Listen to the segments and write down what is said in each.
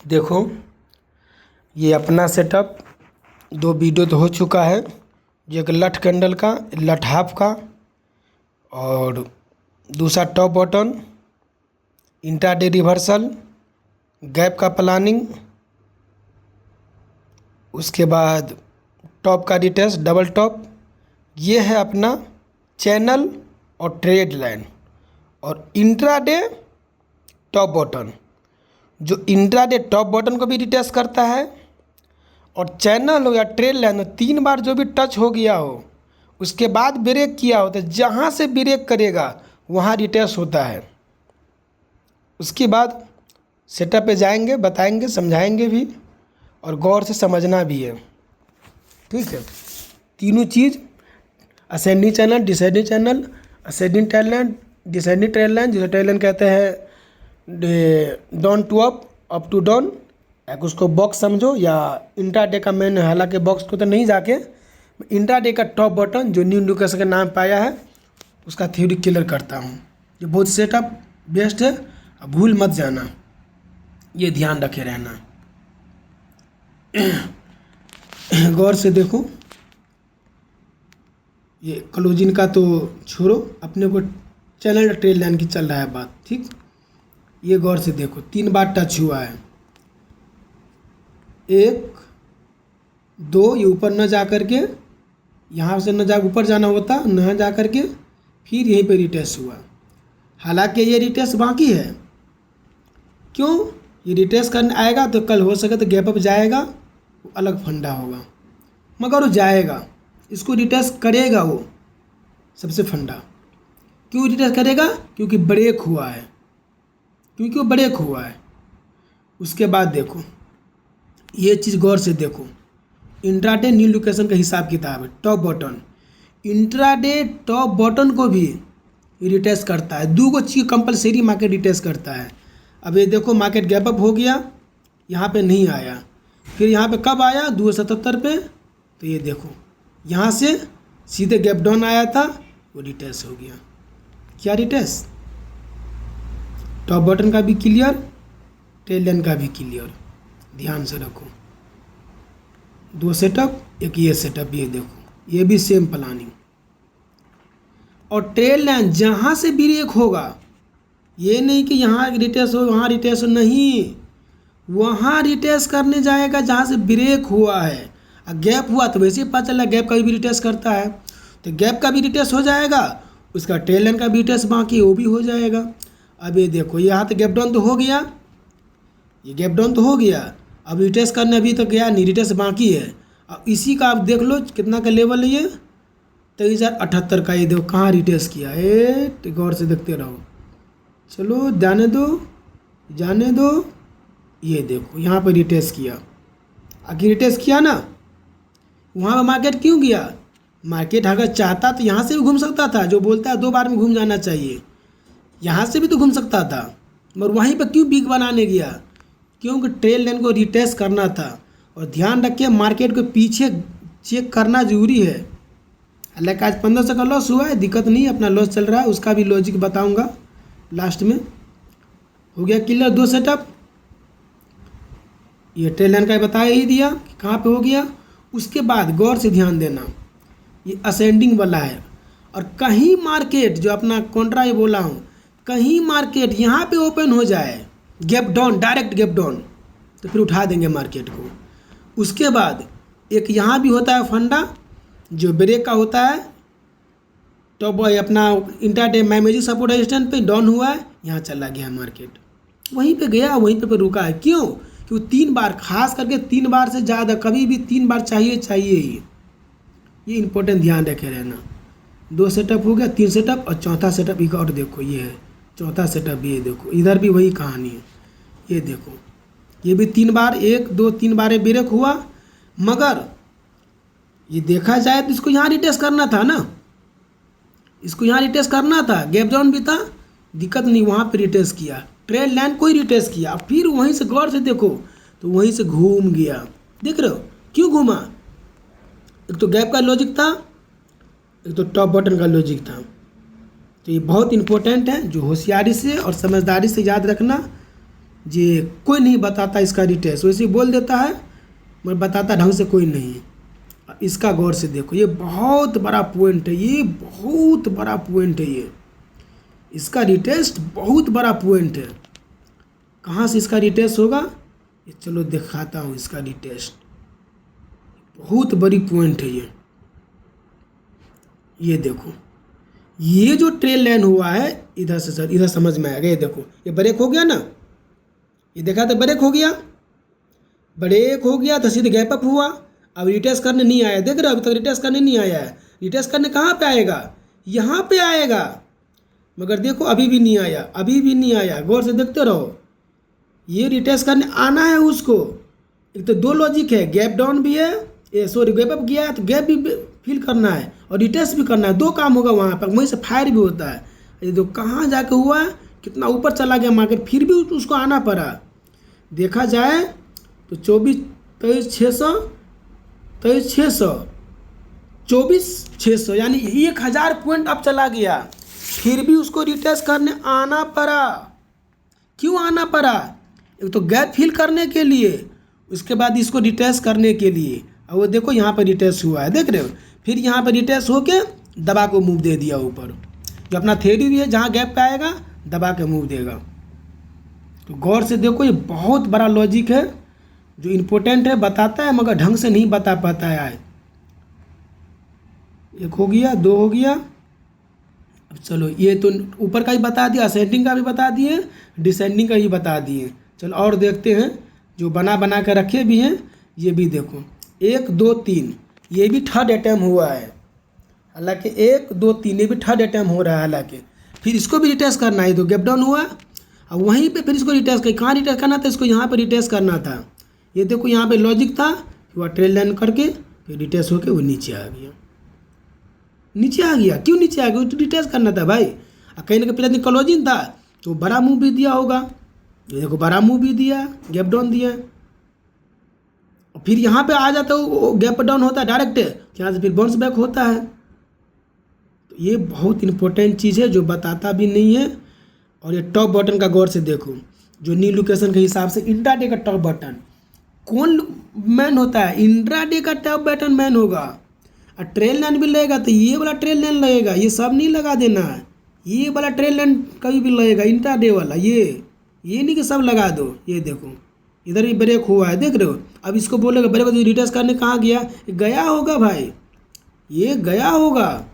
देखो, ये अपना सेटअप 2 वीडियो तो हो चुका है। जो एक लठ कैंडल का, लठ हाफ का, और दूसरा top button, intraday reversal, gap का प्लानिंग, उसके बाद टॉप का डिटेल्स, डबल टॉप। ये है अपना चैनल और ट्रेड लाइन। और इंट्राडे टॉप बटन, जो इंट्राडे टॉप बटन को भी डिटेल्स करता है, और चैनल हो या ट्रेड लाइन हो, 3 बार जो भी टच हो गया हो उसके बाद ब्रेक किया हो, तो जहाँ से ब्रेक करेगा वहाँ डिटेल्स होता है। उसके बाद सेटअप पे जाएंगे, बताएंगे, समझाएंगे भी, और गौर से समझना भी है। ठीक है, तीनों चीज़, ascending channel, descending channel, ascending trend line, descending trend line, जिसे ट्रेड लाइन कहते हैं down to up to down. एक उसको बॉक्स समझो, या इंट्राडे का मैंने हालांकि बॉक्स को तो नहीं जाके, इंट्राडे का टॉप बटन जो न्यू इंडिकेशन का नाम पाया है उसका थ्योरी क्लियर करता हूँ। ये बहुत सेटअप बेस्ट है, अब भूल मत जाना, ये ध्यान रखे रहना। गौर से देखो, ये क्लोजिंग का तो छोड़ो, अपने को चैनल ट्रेड लाइन की चल रहा है बात। ठीक, ये गौर से देखो, 3 बार टच हुआ है, 1 2, ये ऊपर न जा कर के, यहाँ से न जा ऊपर जाना होता, न जा कर के फिर यहीं पे रिटेस्ट हुआ। हालांकि ये रिटेस्ट बाकी है। क्यों? ये रिटेस्ट करने आएगा तो कल हो सके तो गैप अप जाएगा, वो अलग फंडा होगा, मगर वो जाएगा, इसको रिटेस्ट करेगा वो, सबसे फंडा। क्यों रिटेस्ट करेगा? क्योंकि ब्रेक हुआ है, क्योंकि वो ब्रेक हुआ है। उसके बाद देखो, ये चीज़ गौर से देखो, इंट्राडे न्यू लोकेशन का हिसाब किताब है। Top button, intraday top button को भी रिटेस्ट करता है। 2 को चीज़ कंपलसरी मार्केट रिटेस्ट करता है। अब ये देखो, मार्केट गैप अप हो गया, यहाँ पे नहीं आया, फिर यहाँ पे कब आया? 277 पे। तो ये देखो, यहाँ से सीधे गैप डाउन आया था, वो रिटेस्ट हो गया। क्या रिटेस्ट? टॉप बटन का भी क्लियर, ट्रेड लाइन का भी क्लियर, ध्यान से रखो। 2 सेटअप, एक ये सेटअप, ये देखो, ये भी सेम प्लानिंग। और ट्रेड लाइन जहाँ से ब्रेक होगा, ये नहीं कि यहाँ रिटेस्ट हो वहाँ रिटेस्ट हो, नहीं, वहाँ रिटेस्ट करने जाएगा जहाँ से ब्रेक हुआ है। गैप हुआ तो वैसे ही पता चला गैप का भी रिटेस्ट करता है, तो गैप का भी रिटेस्ट हो जाएगा, उसका ट्रेड लाइन का भी रिटेस्ट बाकी वो भी हो जाएगा। अब ये देखो, यहाँ तो गैप डाउन तो हो गया, ये गैप डाउन तो हो गया, अब रिटेस्ट करने अभी तो गया नहीं, रिटेस्ट बाकी है। अब इसी का आप देख लो कितना का लेवल है, ये 23,078 का। ये देखो कहाँ रिटेस्ट किया है, गौर से देखते रहो। चलो जाने दो, जाने दो। ये देखो यहाँ पर रिटेस्ट किया, आखिर रिटेस्ट किया ना, वहाँ पर मार्केट क्यों गया? मार्केट अगर चाहता तो यहाँ से भी घूम सकता था, जो बोलता है 2 बार में घूम जाना चाहिए, यहाँ से भी तो घूम सकता था, मगर वहीं पर क्यों बिग बनाने गया? क्योंकि ट्रेड लाइन को रिटेस्ट करना था। और ध्यान रखिए, मार्केट को पीछे चेक करना जरूरी है। हालांकि आज 1500 का लॉस हुआ है, दिक्कत नहीं, अपना लॉस चल रहा है, उसका भी लॉजिक बताऊंगा लास्ट में। हो गया क्लियर 2 सेटअप, ये ट्रेड लाइन का बता ही दिया कि कहाँ पे हो गया। उसके बाद गौर से ध्यान देना, ये असेंडिंग वाला है, और कहीं मार्केट जो अपना कॉन्ट्रा ये बोला हूँ, कहीं मार्केट यहाँ पे ओपन हो जाए gap down, direct gap down, तो फिर उठा देंगे मार्केट को। उसके बाद एक यहाँ भी होता है फंडा जो ब्रेक का होता है, तो अपना इंट्राडे मैजिक सपोर्ट रेजिस्टेंस पे डाउन हुआ है, यहाँ चला गया मार्केट, वहीं पे गया, वहीं पे रुका है। क्यों? क्योंकि 3 बार, खास करके 3 बार से ज़्यादा कभी भी 3 बार चाहिए ही, ये इंपॉर्टेंट ध्यान रखे रहना। 2 सेटअप हो गया, 3 सेटअप, और चौथा सेटअप एक और देखो, ये है चौथा सेटअप, ये देखो, इधर भी वही कहानी है। ये देखो, ये भी 3 बार, 1 2 3 बार ब्रेक हुआ, मगर ये देखा जाए तो इसको यहाँ रिटेस्ट करना था ना, इसको यहाँ रिटेस्ट करना था, गैप डाउन भी था, दिक्कत नहीं, वहाँ पे रिटेस्ट किया, ट्रेड लाइन को ही रिटेस्ट किया, फिर वहीं से गौर से देखो तो वहीं से घूम गया। देख रहे हो क्यों घूमा? एक तो गैप का लॉजिक था, एक तो टॉप बटन का लॉजिक था। तो ये बहुत इंपॉर्टेंट है, जो होशियारी से और समझदारी से याद रखना, ये कोई नहीं बताता इसका रिटेस्ट, वैसे ही बोल देता है मगर बताता ढंग से कोई नहीं है। इसका गौर से देखो, ये बहुत बड़ा पॉइंट है, ये बहुत बड़ा पॉइंट है, ये इसका रिटेस्ट बहुत बड़ा पॉइंट है। कहाँ से इसका रिटेस्ट होगा, ये चलो दिखाता हूँ इसका रिटेस्ट। बहुत बड़ी पॉइंट है ये देखो, ये जो ट्रेल लाइन हुआ है इधर से, सर इधर समझ में आएगा। ये देखो, ये ब्रेक हो गया ना, ये देखा था ब्रेक हो गया, ब्रेक हो गया तो सीधे गैप अप हुआ। अब रिटेस्ट करने नहीं आया, देख रहे हो, अभी तक रिटेस्ट करने नहीं आया है। रिटेस्ट करने कहाँ पे आएगा, यहाँ पे आएगा, मगर देखो अभी भी नहीं आया, अभी भी नहीं आया। गौर से देखते रहो, ये रिटेस्ट करने आना है उसको। एक तो दो लॉजिक है, गैप डाउन भी है, सॉरी गैप अप गया है तो गैप भी फिल करना है और रिटेस्ट भी करना है, दो काम होगा वहाँ पर, वहीं से फायर भी होता है। ये तो कहाँ जाके हुआ, कितना ऊपर चला गया मार्केट, फिर भी उसको आना पड़ा। देखा जाए तो 23,600, 24,600 यानी 1,000 पॉइंट अब चला गया, फिर भी उसको रिटेस्ट करने आना पड़ा। क्यों आना पड़ा, एक तो गैप फिल करने के लिए, उसके बाद इसको रिटेस्ट करने के लिए। और वो देखो यहाँ पर रिटेस्ट हुआ है, देख रहे हो, फिर यहाँ पर रिटेस्ट होके दबा को मूव दे दिया ऊपर। जो अपना थ्योरी भी है, जहाँ गैप पे आएगा दबा के मूव देगा। तो गौर से देखो, ये बहुत बड़ा लॉजिक है जो इम्पोर्टेंट है, बताता है मगर ढंग से नहीं बता पाता है। एक हो गया, दो हो गया, अब चलो ये तो ऊपर का ही बता दिया, असेंडिंग का भी बता दिए, डिसेंडिंग का ही बता दिए। चलो और देखते हैं जो बना के रखे भी हैं, ये भी देखो 1 2 3, ये भी थर्ड अटैम्प्ट हुआ है, हालांकि 1 2 3 ये भी थर्ड अटैम्प्ट हो रहा है हालांकि। फिर इसको भी रिटेस्ट करना है, तो गैप डाउन हुआ और वहीं पे फिर इसको रिटेस्ट कर, कहाँ रिटेस्ट करना था, इसको यहाँ पे रिटेस्ट करना था। ये देखो यहाँ पे लॉजिक था, वह ट्रेल लाइन करके फिर रिटेस्ट होके वो नीचे आ गया, नीचे आ गया। क्यों नीचे आ गया, तो रिटेस्ट करना था भाई। कहीं ना कहीं पहले दिन क्लोजिंग था तो बड़ा मूव भी दिया होगा, ये देखो बड़ा मूव भी दिया, गैप डाउन दिया, और फिर यहाँ पे आ जाता है गैप डाउन होता है डायरेक्ट, यहाँ से फिर बाउंस बैक होता है। तो ये बहुत इंपॉर्टेंट चीज़ है जो बताता भी नहीं है। और ये टॉप बटन का गौर से देखो, जो न्यू लोकेशन के हिसाब से इंट्राडे का टॉप बटन कौन मैन होता है, इंट्राडे का टॉप बटन मैन होगा। और ट्रेल लाइन भी लगेगा तो ये वाला ट्रेल लाइन लगेगा, ये सब नहीं लगा देना है, ये वाला ट्रेल लाइन कभी भी लगेगा इंट्राडे वाला, ये नहीं कि सब लगा दो। ये देखो इधर भी ब्रेक हुआ है, देख रहे हो। अब इसको बोलेगा ब्रेक तो रिटेस्ट करने कहाँ गया, गया होगा भाई, ये गया होगा।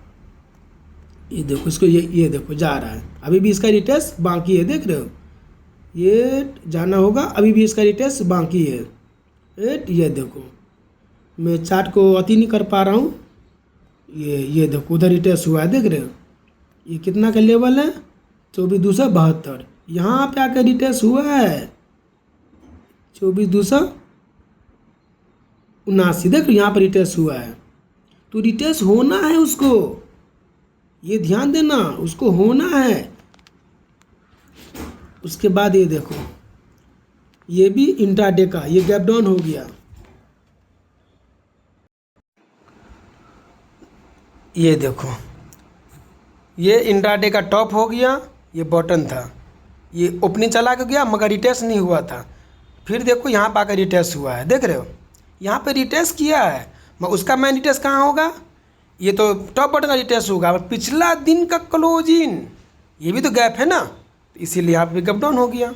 ये देखो इसको, ये देखो जा रहा है, अभी भी इसका रिटेस्ट बाकी है, देख रहे हो, ये जाना होगा, अभी भी इसका रिटेस्ट बाकी है। ये देखो मैं चार्ट को अति नहीं कर पा रहा हूँ, ये देखो उधर रिटेस्ट हुआ है, देख रहे हो, ये कितना का लेवल है, 24,272, यहाँ पे आकर रिटेस्ट हुआ है 24,279, देख यहाँ पर रिटेस्ट हुआ है। तो रिटेस्ट होना है उसको, ये ध्यान देना, उसको होना है। उसके बाद ये देखो, ये भी इंट्राडे का, ये गैप डाउन हो गया, ये देखो ये इंट्राडे का टॉप हो गया, ये बॉटम था, ये ओपनिंग चला के गया मगर रिटेस्ट नहीं हुआ था। फिर देखो यहाँ पर आकर रिटेस्ट हुआ है, देख रहे हो, यहाँ पे रिटेस्ट किया है, मगर उसका मेन रिटेस्ट कहाँ होगा, ये तो टॉप बटन का रिटेस्ट होगा, पिछला दिन का क्लोजिंग, ये भी तो गैप है ना, तो इसीलिए यहाँ पे गैप डाउन हो गया,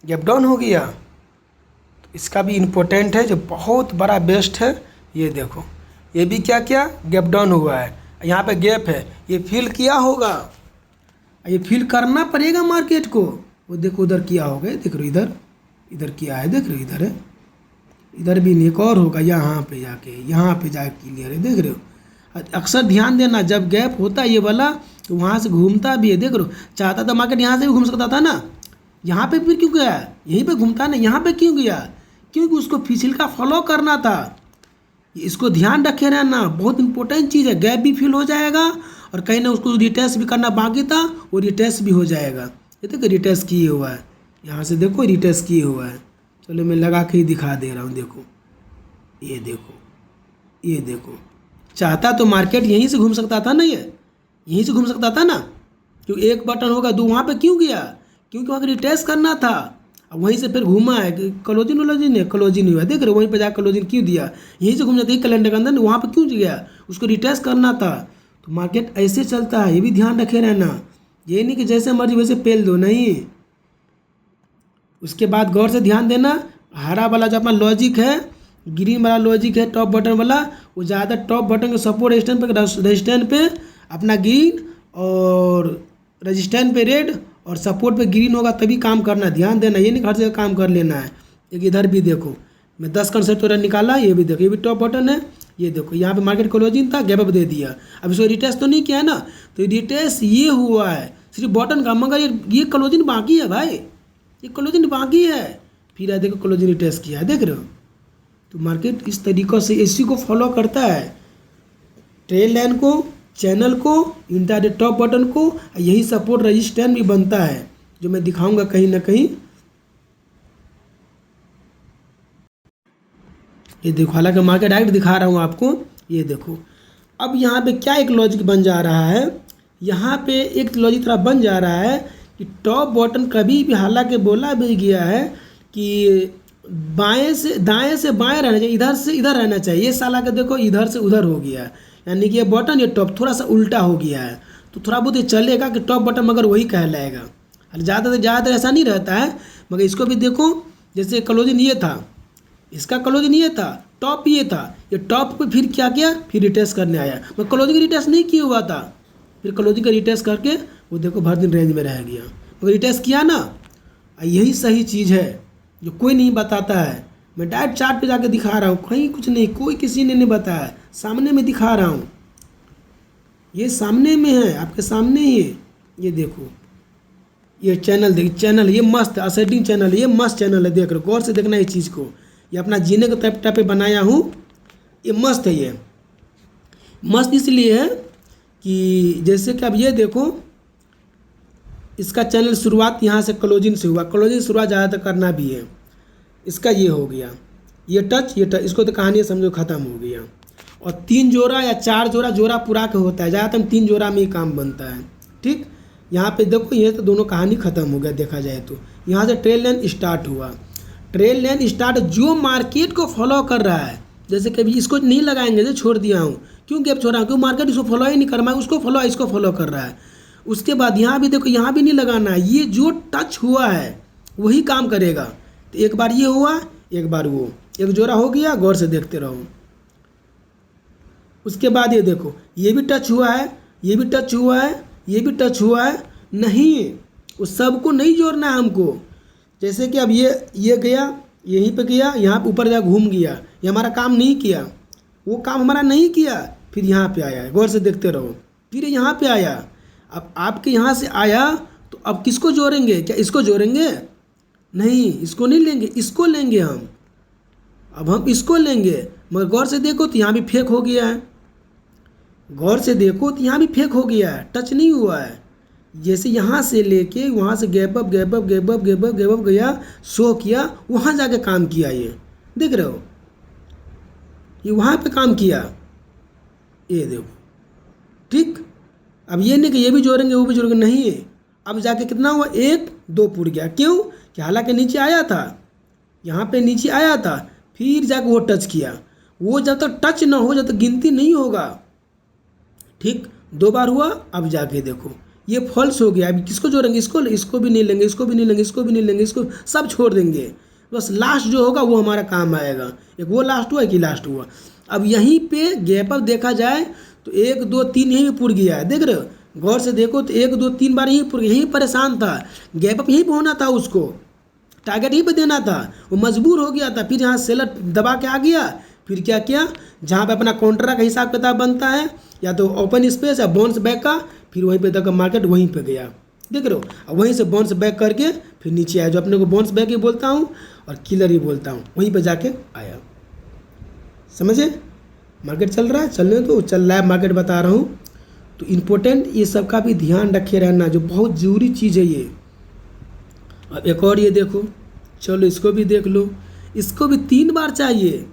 गैप डाउन हो गया। तो इसका भी इम्पोर्टेंट है जो बहुत बड़ा बेस्ट है। ये देखो ये भी क्या किया, गैप डाउन हुआ है, यहाँ पे गैप है, ये फिल किया होगा, ये फिल करना पड़ेगा मार्केट को। वो देखो उधर किया होगा, देख रहे हो, इधर किया है, देख रहे हो, इधर है, इधर भी नहीं, एक और होगा यहाँ पे जाके क्लियर है, देख रहे हो। अक्सर ध्यान देना, जब गैप होता है ये वाला तो वहाँ से घूमता भी है, देख रहे हो, चाहता था मार्केट यहाँ से भी घूम सकता था ना, यहाँ पे फिर क्यों गया, यहीं पे घूमता ना, यहाँ पे क्यों गया, क्योंकि उसको फिजिकल का फॉलो करना था। इसको ध्यान रखे रहना, बहुत इंपॉर्टेंट चीज़ है। गैप भी फिल हो जाएगा और कहीं ना उसको रिटेस्ट भी करना बाकी था, वो रिटेस्ट भी हो जाएगा। ये देखो रिटेस्ट किए हुआ है, यहाँ से देखो रिटेस्ट किए हुआ है। चलो मैं लगा के ही दिखा दे रहा हूँ, देखो ये देखो, ये देखो, चाहता तो मार्केट यहीं से घूम सकता था ना, ये यहीं से घूम सकता था ना, क्यों एक बटन होगा दो, वहाँ पे क्यों गया, क्योंकि वहाँ रिटेस्ट करना था। अब वहीं से फिर घूमा है कि क्लोजिंग है, क्लोजिंग नहीं हुआ, देख रहे हो, वहीं पर जाकर क्लोजिंग क्यों दिया, यहीं से घूम जाते ही कैलेंडर के अंदर, वहाँ पर क्यों गया, उसको रिटेस्ट करना था। तो मार्केट ऐसे चलता है, ये भी ध्यान रखे रहना, ये नहीं कि जैसे मर्जी वैसे पेल दो, नहीं। उसके बाद गौर से ध्यान देना, हरा वाला जो अपना लॉजिक है, ग्रीन वाला लॉजिक है टॉप बटन वाला, वो ज़्यादा टॉप बटन के सपोर्ट रेजिस्टेंस पे अपना ग्रीन और रेजिस्टेंस पे रेड और सपोर्ट पे ग्रीन होगा तभी काम करना, ध्यान देना, ये नहीं हर जगह काम कर लेना है। एक इधर भी देखो, मैं 10 कंसेप्ट निकाला, ये भी देखो, ये भी टॉप बटन है, ये देखो यहाँ पे मार्केट क्लोजिंग था, गैप अप दे दिया। अब इसको रिटेस्ट तो नहीं किया है ना, तो रिटेस्ट ये हुआ है सिर्फ बटन का, मगर ये क्लोजिंग बाकी है भाई, ये क्लोजिंग बाकी है। फिर देखो क्लोजिंग रिटेस्ट किया है, देख रहे हो। तो मार्केट इस तरीक़ों से इसी को फॉलो करता है, ट्रेल लाइन को, चैनल को, इंट्राडे टॉप बटन को, यही सपोर्ट रेजिस्टेंस भी बनता है, जो मैं दिखाऊंगा कहीं ना कहीं। ये देखो, हालांकि मार्केट डायरेक्ट दिखा रहा हूँ आपको, ये देखो। अब यहाँ पे क्या एक लॉजिक बन जा रहा है, यहाँ पे एक लॉजिक तरह बन जा रहा है कि टॉप बटन कभी भी, हालांकि बोला भी गया है कि दाएं से बाएं रहना चाहिए, इधर से इधर रहना चाहिए, ये साला के देखो इधर से उधर हो गया है, यानी कि ये बटन ये टॉप थोड़ा सा उल्टा हो गया है। तो थोड़ा बहुत ये चलेगा कि टॉप बटन मगर वही कहलाएगा, ज़्यादा से ज़्यादा ऐसा नहीं रहता है। मगर इसको भी देखो, जैसे क्लोजिंग ये था, इसका क्लोजिंग ये था, टॉप ये था, ये टॉप पे फिर क्या किया, फिर रिटेस्ट करने आया, मगर क्लोजिंग रिटेस्ट नहीं किया हुआ था, फिर क्लोजिंग का रिटेस्ट करके वो देखो भर दिन रेंज में रह गया, मगर रिटेस्ट किया ना। यही सही चीज़ है जो कोई नहीं बताता है, मैं डायरेक्ट चार्ट पे जाके दिखा रहा हूँ, कहीं कुछ नहीं, कोई किसी ने नहीं बताया, सामने में दिखा रहा हूँ, ये सामने में है, आपके सामने ही है। ये देखो, ये चैनल देखिए, चैनल ये मस्त असेंडिंग चैनल, ये मस्त चैनल है, देख रहे हो, गौर से देखना इस चीज़ को, ये अपना जीने के टाइप पे बनाया हूँ, ये मस्त है। ये मस्त इसलिए है कि जैसे कि अब ये देखो, इसका चैनल शुरुआत यहाँ से क्लोजिंग से हुआ, क्लोजिंग शुरुआत ज़्यादातर करना भी है, इसका ये हो गया, ये टच, इसको तो कहानी समझो ख़त्म हो गया। और 3 जोड़ा या 4 जोड़ा पूरा के होता है, ज़्यादातर 3 जोड़ा में ही काम बनता है, ठीक। यहाँ पे देखो, ये तो दोनों कहानी ख़त्म हो गया देखा जाए तो। यहाँ से ट्रेल लाइन स्टार्ट हुआ, ट्रेल लाइन स्टार्ट जो मार्केट को फॉलो कर रहा है, जैसे कभी इसको नहीं लगाएंगे, जो छोड़ दिया हूँ, क्यों गैप छोड़ा, क्यों मार्केट इसको फॉलो ही नहीं कर रहा है, इसको फॉलो कर रहा है। उसके बाद यहाँ भी देखो, यहाँ भी नहीं लगाना है, ये जो टच हुआ है वही काम करेगा। तो एक बार ये हुआ, एक बार वो, एक जोड़ा हो गया, गौर से देखते रहो। उसके बाद ये देखो, ये भी टच हुआ है, ये भी टच हुआ है, ये भी टच हुआ है, नहीं, उस सबको नहीं जोड़ना है हमको। जैसे कि अब ये गया, यहीं पे गया, यहाँ पे ऊपर जा घूम गया, ये हमारा काम नहीं किया, वो काम हमारा नहीं किया, फिर यहाँ पे आया, गौर से देखते रहो, फिर यहाँ पे आया। अब आपके यहाँ से आया तो अब किसको जोड़ेंगे, क्या इसको जोड़ेंगे, नहीं, इसको नहीं लेंगे, इसको लेंगे हम, अब हम इसको लेंगे। मगर गौर से देखो तो यहाँ भी फेक हो गया है, गौर से देखो तो यहाँ भी फेक हो गया है, टच नहीं हुआ है। जैसे यहाँ से लेके वहाँ से गैप अप गया, शो किया, वहाँ जाके काम किया, ये देख रहे हो, ये वहाँ पे काम किया, ये देखो, ठीक। अब ये नहीं कि ये भी जोड़ेंगे वो भी जोड़ेंगे, नहीं है। अब जाके कितना हुआ, 1 2 पुर गया, क्यों कि हालांकि नीचे आया था, यहाँ पे नीचे आया था, फिर जाके वो टच किया, वो जब तक टच ना हो जब तक गिनती नहीं होगा, ठीक। 2 बार हुआ, अब जाके देखो ये फॉल्स हो गया। अब किसको जोड़ेंगे, इसको भी नहीं लेंगे, इसको भी नहीं लेंगे, इसको भी नहीं लेंगे, इसको सब छोड़ देंगे, बस लास्ट जो होगा वो हमारा काम आएगा। एक वो लास्ट हुआ, एक ही लास्ट हुआ। अब यहीं पे गैप अप देखा जाए तो 1 2 3 यहीं पुर गया है, देख रहे हो, गौर से देखो तो 1 2 3 बार यहीं पुर गया, यहीं परेशान था, गैप अप यहीं पे होना था, उसको टारगेट यहीं पे देना था, वो मजबूर हो गया था, फिर यहाँ सेलर दबा के आ गया, फिर क्या किया, जहाँ पे अपना काउंटर का हिसाब किताब बनता है, या तो ओपन स्पेस या बाउंस बैक का, फिर वहीं पे तक मार्केट वहीं पे गया, देख रहे हो। अब वहीं से बाउंस बैक करके फिर नीचे आया, जो अपने को बाउंस बैक ही बोलता हूँ और किलर ही बोलता हूँ, वहीं पे जाके आया, समझे। मार्केट चल रहा है, चलने तो चल रहा है, मार्केट बता रहा हूँ। तो इम्पोर्टेंट ये सब का भी ध्यान रखे रहना, जो बहुत ज़रूरी चीज़ है ये। अब एक और ये देखो, चलो इसको भी देख लो, इसको भी 3 बार चाहिए।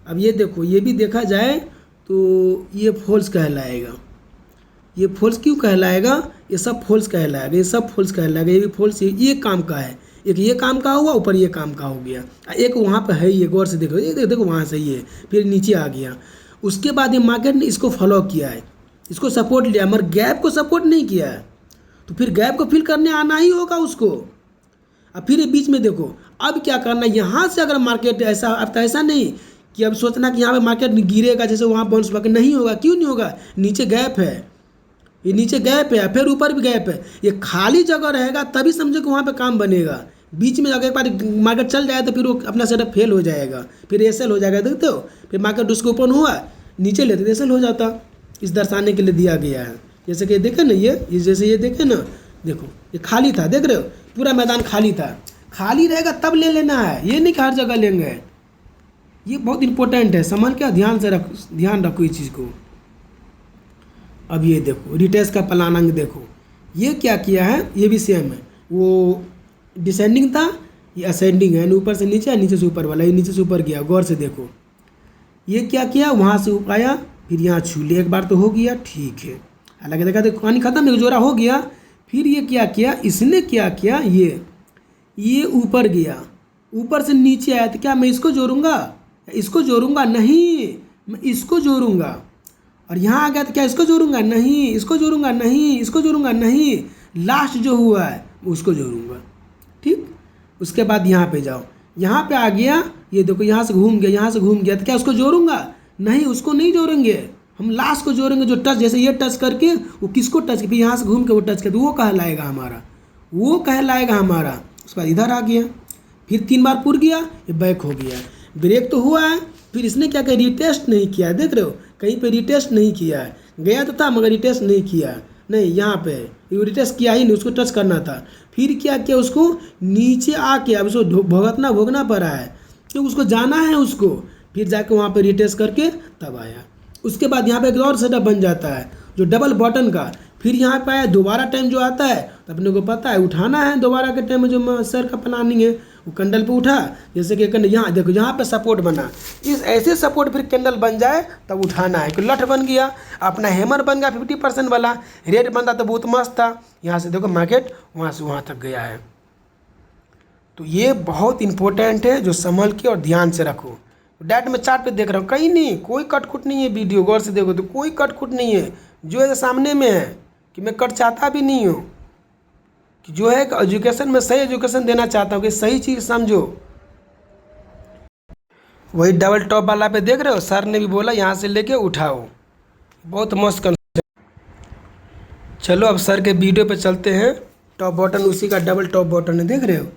अब ये देखो, ये भी देखा जाए तो ये फॉल्स कहलाएगा, ये फॉल्स क्यों कहलाएगा, ये सब फॉल्स कहलाएगा, ये सब फॉल्स कहलाएगा, ये भी फॉल्स, ये काम का है, एक ये काम का हुआ, ऊपर ये काम का हो गया, एक वहाँ पर है, ये गौर से देखो, ये देखो वहाँ से ये फिर नीचे आ गया। उसके बाद ये मार्केट ने इसको फॉलो किया है, इसको सपोर्ट लिया, मगर गैप को सपोर्ट नहीं किया है, तो फिर गैप को फिल करने आना ही होगा उसको। अब फिर ये बीच में देखो, अब क्या करना, यहाँ से अगर मार्केट ऐसा, अब तो ऐसा नहीं कि अब सोचना कि यहाँ पे मार्केट गिरेगा जैसे वहाँ बाउंस बैक, नहीं होगा। क्यों नहीं होगा, नीचे गैप है, ये नीचे गैप है, फिर ऊपर भी गैप है, ये खाली जगह रहेगा तभी समझो कि वहाँ पे काम बनेगा। बीच में अगर एक बार मार्केट चल जाए तो फिर वो अपना सेटअप फेल हो जाएगा, फिर एसएल हो जाएगा। देखते हो, फिर मार्केट उसको ओपन हुआ, नीचे लेते तो एसएल हो जाता, इस दर्शाने के लिए दिया गया है। जैसे कि देखे ना, ये जैसे ये देखे ना, देखो ये खाली था, देख रहे हो, पूरा मैदान खाली था, खाली रहेगा तब ले लेना है, ये नहीं कि हर जगह लेंगे। ये बहुत इंपॉर्टेंट है, समझ के ध्यान रखो इस चीज़ को। अब ये देखो रिटेस्ट का प्लानिंग देखो, ये क्या किया है, ये भी सेम है, वो डिसेंडिंग था, ये असेंडिंग है, ऊपर से नीचे, नीचे से ऊपर वाला, ये नीचे से ऊपर गया। गौर से देखो, ये क्या किया, वहाँ से ऊपर आया, फिर यहाँ छू लिया, एक बार तो हो गया, ठीक है, हालांकि देखा तो कहानी खत्म, एक जोड़ा हो गया। फिर ये क्या किया, इसने क्या किया, ये ऊपर गया, ऊपर से नीचे आया, तो क्या मैं इसको जोड़ूंगा, इसको जोड़ूंगा नहीं, मैं इसको जोड़ूंगा। और यहाँ आ गया तो क्या इसको जोड़ूंगा नहीं, इसको जोड़ूंगा नहीं, इसको जोड़ूंगा नहीं, लास्ट जो हुआ है उसको जोड़ूंगा। ठीक, उसके बाद यहाँ पे जाओ, यहाँ पे आ गया, ये देखो यहाँ से घूम गया, यहाँ से घूम गया, तो क्या उसको जोड़ूंगा नहीं, उसको नहीं जोड़ेंगे, हम लास्ट को जोड़ेंगे, जो टच, जैसे ये टच करके वो किसको टच, फिर यहाँ से घूम के वो टच करके वो कहलाएगा हमारा, वो कहलाएगा हमारा। उसके बाद इधर आ गया, फिर 3 बार पुर गया, ये बैक हो गया, ब्रेक तो हुआ है। फिर इसने क्या किया, रिटेस्ट नहीं किया, देख रहे हो कहीं पे रिटेस्ट नहीं किया है, गया तो था मगर रिटेस्ट नहीं किया, नहीं यहाँ पे रिटेस्ट किया ही नहीं, उसको टच करना था। फिर क्या किया, उसको नीचे आके अब उसको भोगना पड़ा है, क्योंकि उसको जाना है उसको, फिर जाके वहाँ पे रिटेस्ट करके तब आया। उसके बाद यहाँ पे एक और सेटअप बन जाता है जो डबल बटन का, फिर यहाँ पे आया दोबारा टाइम जो आता है तो अपने को पता है उठाना है, दोबारा के टाइम में जो सर का प्लानिंग है वो कैंडल पे उठा, जैसे कि यहाँ देखो यहाँ पे सपोर्ट बना, इस ऐसे सपोर्ट फिर कैंडल बन जाए तब उठाना है, कि लठ बन गया, अपना हैमर बन गया 50% वाला, रेड बनता तो बहुत मस्त था। यहाँ से देखो मार्केट वहाँ से वहाँ तक गया है। तो ये बहुत इंपॉर्टेंट है, जो संभल के और ध्यान से रखो। डायरेक्ट मैं चार्ट पे देख रहा हूँ, कहीं नहीं, कोई कटकुट नहीं है, वीडियो गौर से देखो तो कोई कटकुट नहीं है, जो है सामने में है, कि मैं कट चाहता भी नहीं हूँ, कि जो है एजुकेशन में सही एजुकेशन देना चाहता हूँ, कि सही चीज़ समझो। वही डबल टॉप वाला पे देख रहे हो, सर ने भी बोला यहाँ से लेके उठाओ, बहुत मस्त कंसेप्ट। चलो अब सर के वीडियो पे चलते हैं। टॉप बटन उसी का डबल टॉप बटन है, देख रहे हो,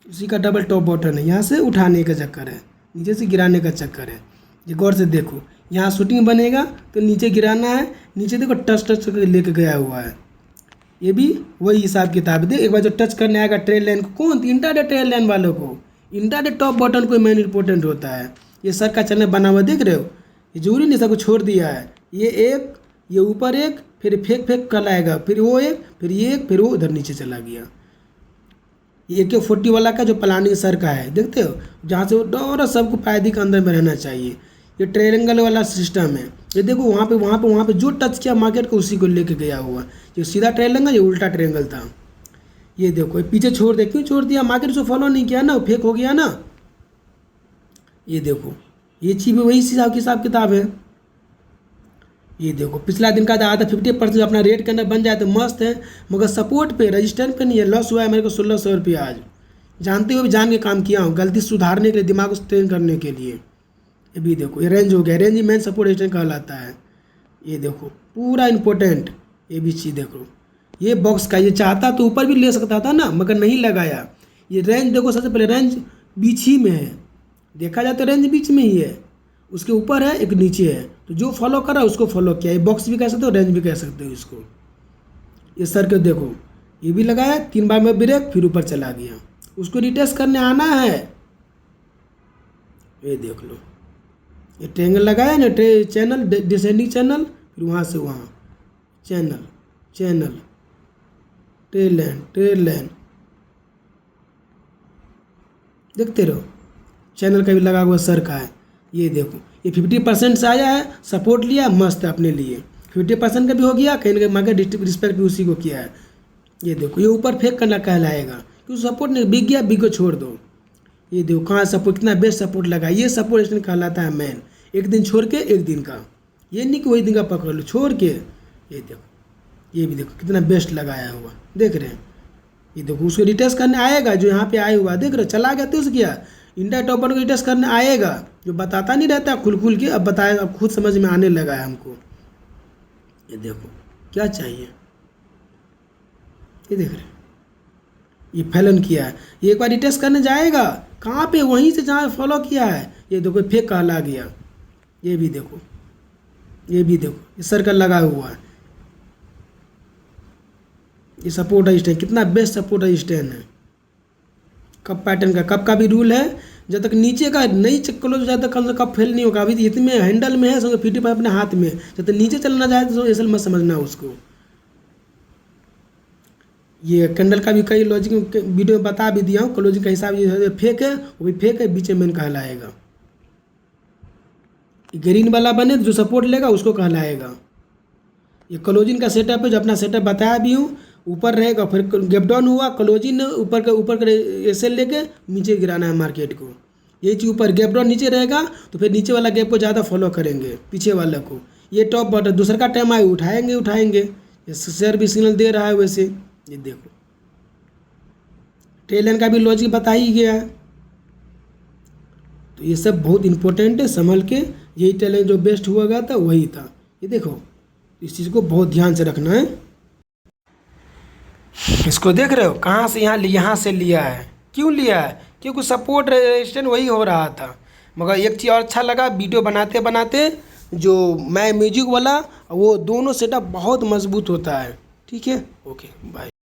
उसी का डबल टॉप बटन है, यहाँ से उठाने का चक्कर है, नीचे से गिराने का चक्कर है। ये गौर से देखो, यहाँ शूटिंग बनेगा तो नीचे गिराना है, नीचे देखो टच करके लेके गया हुआ है, ये भी वही हिसाब किताब है। एक बार जो टच करने आएगा ट्रेल लाइन को, कौन, इंट्राडे ट्रेल लाइन वालों को, इंट्राडे टॉप बटन को मेन इंपॉर्टेंट होता है। ये सर का चैनल बना हुआ देख रहे हो, ये जरूरी नहीं सबको छोड़ दिया है, ये एक, ये ऊपर एक, फिर फेंक कल आएगा, फिर वो एक, फिर ये एक, फिर वो उधर नीचे चला गया। ये AK40 वाला का जो प्लानिंग सर का है, देखते हो, जहाँ से वो डोरा सबको पैदी के अंदर में रहना चाहिए। ये ट्रायंगल वाला सिस्टम है, ये देखो वहाँ पे जो टच किया मार्केट को उसी को लेके गया हुआ, जो सीधा ट्रायंगल, ये उल्टा ट्रायंगल था। ये देखो ये पीछे छोड़ दे, क्यों छोड़ दिया, मार्केट उसको फॉलो नहीं किया ना, वो फेक हो गया ना। ये देखो ये चीज़ भी वही हिसाब किताब है। ये देखो पिछला दिन का आधा 50% अपना रेट के अंदर बन जाए तो मस्त है, मगर सपोर्ट पे, रजिस्टेंस पे नहीं है, लॉस हुआ है मेरे को 1600 रुपया आज, जानते हुए भी जान के काम किया हूँ, गलती सुधारने के लिए, दिमाग को ट्रेन करने के लिए। ये भी देखो ये रेंज हो गया, रेंज ही मेन सपोर्ट रजिस्टेंस कहलाता है। ये देखो पूरा इंपॉर्टेंट, ये भी चीज़ देखो, ये बॉक्स का, ये चाहता तो ऊपर भी ले सकता था ना, मगर नहीं लगाया। ये रेंज देखो, सबसे पहले रेंज बीच ही में है, देखा जाए तो रेंज बीच में ही है, उसके ऊपर है एक नीचे है, तो जो फॉलो कर रहा है उसको फॉलो किया। ये बॉक्स भी कह सकते हो, रेंज भी कह सकते हो इसको। ये सर के देखो, ये भी लगाया 3 बार में ब्रेक, फिर ऊपर चला गया, उसको रिटेस्ट करने आना है। ये देख लो, ये ट्रायंगल लगाया ना, चैनल डिसेंडिंग चैनल, फिर वहाँ से वहाँ चैनल ट्रेल लाइन, देखते रहो, चैनल का भी लगा हुआ सर का है। ये देखो ये 50% से आया है, सपोर्ट लिया, मस्त है अपने लिए। 50% का भी हो गया, कहीं ना कहीं मार्केट रिस्पेक्ट भी उसी को किया है। ये देखो, ये ऊपर फेक करना कहलाएगा, क्योंकि सपोर्ट नहीं, बिक गया, बिक को छोड़ दो। ये देखो कहाँ सपोर्ट, कितना बेस्ट सपोर्ट लगा, ये सपोर्ट स्टैंड कहलाता है मेन। एक दिन छोड़ के एक दिन का, ये नहीं कि वही दिन का पकड़ लो छोड़ के। ये देखो, ये भी देखो कितना बेस्ट लगाया हुआ, देख रहे हैं। ये देखो उसको रिटेस्ट करने आएगा, जो यहाँ पे आया हुआ देख रहे हो, चला गया तो क्या इंडिया टॉप 1 को रिटेस्ट करने आएगा, जो बताता नहीं रहता खुल के, अब बताया, अब खुद समझ में आने लगा है हमको। ये देखो क्या चाहिए, ये देख रहे हैं, ये फैलन किया है, ये एक बार रिटेस्ट करने जाएगा, कहाँ पे, वहीं से जहाँ फॉलो किया है। ये देखो फेक कहला गया, ये भी देखो, ये भी देखो, ये सर्कल लगा हुआ है, ये सपोर्ट स्टैंड, कितना बेस्ट सपोर्ट स्टैंड है। कप पैटर्न का, कप का भी रूल है, जब तक नीचे का नहीं क्लोज हो जाए तक कप फेल नहीं होगा। अभी इतने हैंडल में है, समझो 55 अपने हाथ में, जब तक नीचे चलना जाए तो ऐसा मत समझना उसको। ये कैंडल का भी कई लॉजिक वीडियो में बता भी दिया हूँ, क्लोजिंग का हिसाब ये फेक है, वो भी फेक है, बीच में मेन कहलाएगा। ग्रीन वाला बने जो सपोर्ट लेगा उसको कहलाएगा। ये क्लोजिंग का सेटअप है, जो अपना सेटअप बताया भी हूँ, ऊपर रहेगा, फिर गैप डाउन हुआ, क्लोजिंग ऊपर का एसएल लेके नीचे गिराना है मार्केट को। ये चीज़ ऊपर गैप डाउन नीचे रहेगा तो फिर नीचे वाला गैप को ज़्यादा फॉलो करेंगे, पीछे वाले को। ये टॉप बॉटम दूसरा का टाइम आए उठाएंगे। ये शेयर भी सिग्नल दे रहा है वैसे, ये देखो ट्रेल लाइन का भी लॉजिक बता ही गया है। तो ये सब बहुत इंपॉर्टेंट है, संभल के, यही ट्रेल लाइन जो बेस्ट हुआ गया था वही था। ये देखो, इस चीज़ को बहुत ध्यान से रखना है। इसको देख रहे हो, कहाँ से यहाँ से लिया है, क्यों लिया है, क्योंकि सपोर्ट रेजिस्टेंस वही हो रहा था। मगर एक चीज़ और अच्छा लगा, वीडियो बनाते बनाते जो मैं म्यूजिक वाला, वो दोनों सेटअप बहुत मजबूत होता है। ठीक है, ओके बाय।